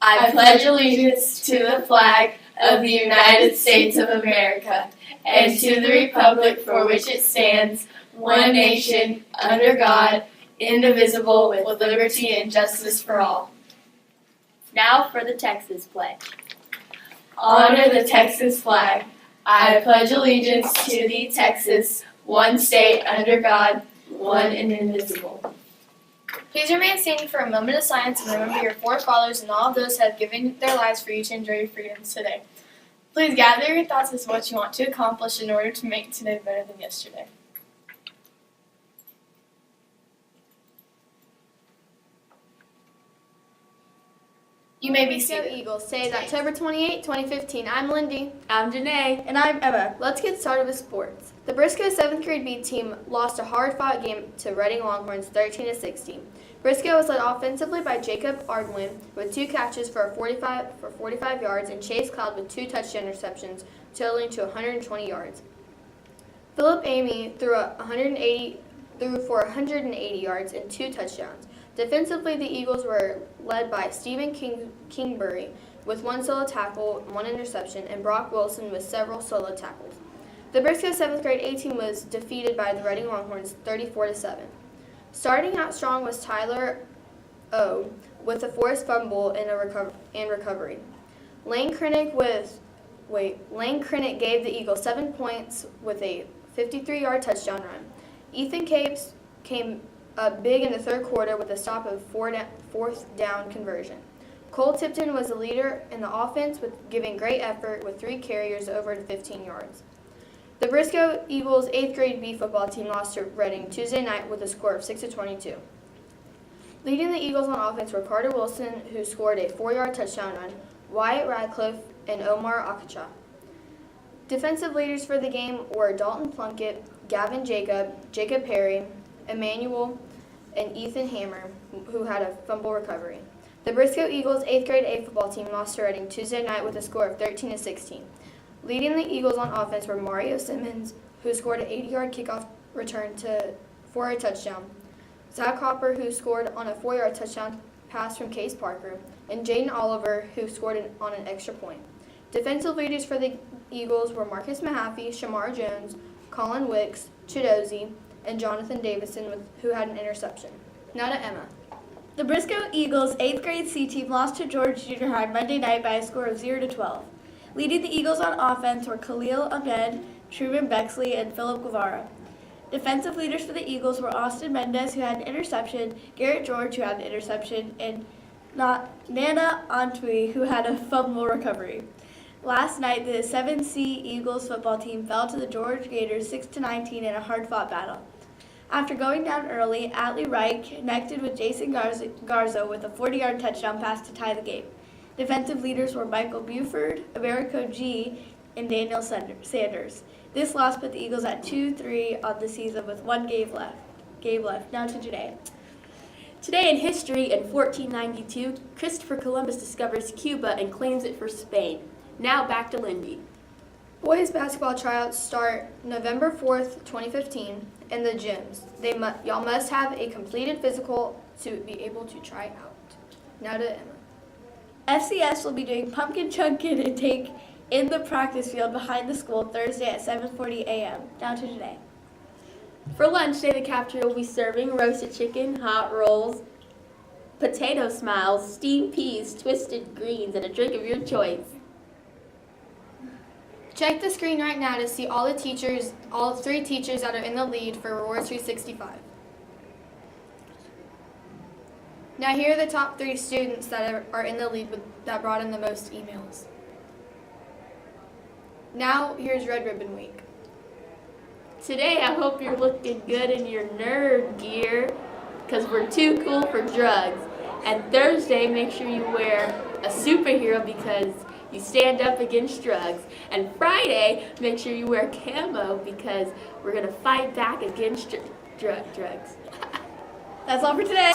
I pledge allegiance to the flag of the United States of America and to the republic for which it stands, one nation, under God, indivisible, with liberty and justice for all. Now for the Texas pledge. Honor the Texas flag. I pledge allegiance to thee, Texas, one state under God, one and indivisible. Please remain standing for a moment of silence and remember your forefathers and all of those who have given their lives for you to enjoy your freedoms today. Please gather your thoughts as to what you want to accomplish in order to make today better than yesterday. You may be seated. Eagles. Today is October 28, 2015. I'm Lindy. I'm Janae. And I'm Emma. Let's get started with sports. The Briscoe 7th grade B team lost a hard-fought game to Reading Longhorns 13-16. Briscoe was led offensively by Jacob Ardwin with 2 catches for 45 yards and Chase Cloud with 2 touchdown interceptions, totaling to 120 yards. Philip Amy threw for 180 yards and 2 touchdowns. Defensively, the Eagles were led by Stephen Kingbury with 1 solo tackle, 1 interception, and Brock Wilson with several solo tackles. The Briscoe 7th grade A team was defeated by the Reading Longhorns 34-7. Starting out strong was Tyler O with a forced fumble and recovery. Lane Krenick gave the Eagles 7 points with a 53-yard touchdown run. Ethan Capes came big in the third quarter with a stop of fourth down conversion. Cole Tipton was the leader in the offense with giving great effort with 3 carriers over 15 yards. The Briscoe Eagles 8th grade B football team lost to Reading Tuesday night with a score of 6-22. Leading the Eagles on offense were Carter Wilson, who scored a 4-yard touchdown run, Wyatt Radcliffe, and Omar Akacha. Defensive leaders for the game were Dalton Plunkett, Gavin Jacob Perry, Emmanuel, and Ethan Hammer, who had a fumble recovery. The Briscoe Eagles 8th grade A football team lost to Reading Tuesday night with a score of 13-16. Leading the Eagles on offense were Mario Simmons, who scored an 80-yard kickoff return for a touchdown, Zach Hopper, who scored on a 4-yard touchdown pass from Case Parker, and Jaden Oliver, who scored on an extra point. Defensive leaders for the Eagles were Marcus Mahaffey, Shamar Jones, Colin Wicks, Chidozie, and Jonathan Davison, who had an interception. Now to Emma. The Briscoe Eagles 8th grade C team lost to George Junior High Monday night by a score of 0-12. Leading the Eagles on offense were Khalil Ahmed, Truman Bexley, and Philip Guevara. Defensive leaders for the Eagles were Austin Mendez, who had an interception, Garrett George, who had an interception, and Nana Antwi, who had a fumble recovery. Last night, the 7C Eagles football team fell to the George Gators 6-19 in a hard-fought battle. After going down early, Atlee Wright connected with Jason Garzo with a 40-yard touchdown pass to tie the game. Defensive leaders were Michael Buford, Americo G., and Daniel Sanders. This loss put the Eagles at 2-3 on the season with 1 game left. Now to Janae. Today in history, in 1492, Christopher Columbus discovers Cuba and claims it for Spain. Now back to Lindy. Boys basketball tryouts start November 4th, 2015 in the gyms. Y'all must have a completed physical to be able to try out. Now to Emma. FCS will be doing pumpkin chunkin and take in the practice field behind the school Thursday at 7:40 a.m. Down to today. For lunch today, the cafeteria will be serving roasted chicken, hot rolls, potato smiles, steamed peas, twisted greens, and a drink of your choice. Check the screen right now to see all 3 teachers that are in the lead for Rewards 365. Now here are the top 3 students that are in the lead that brought in the most emails. Now here's Red Ribbon Week. Today, I hope you're looking good in your nerd gear, because we're too cool for drugs. And Thursday, make sure you wear a superhero because you stand up against drugs. And Friday, make sure you wear camo because we're going to fight back against drugs. That's all for today.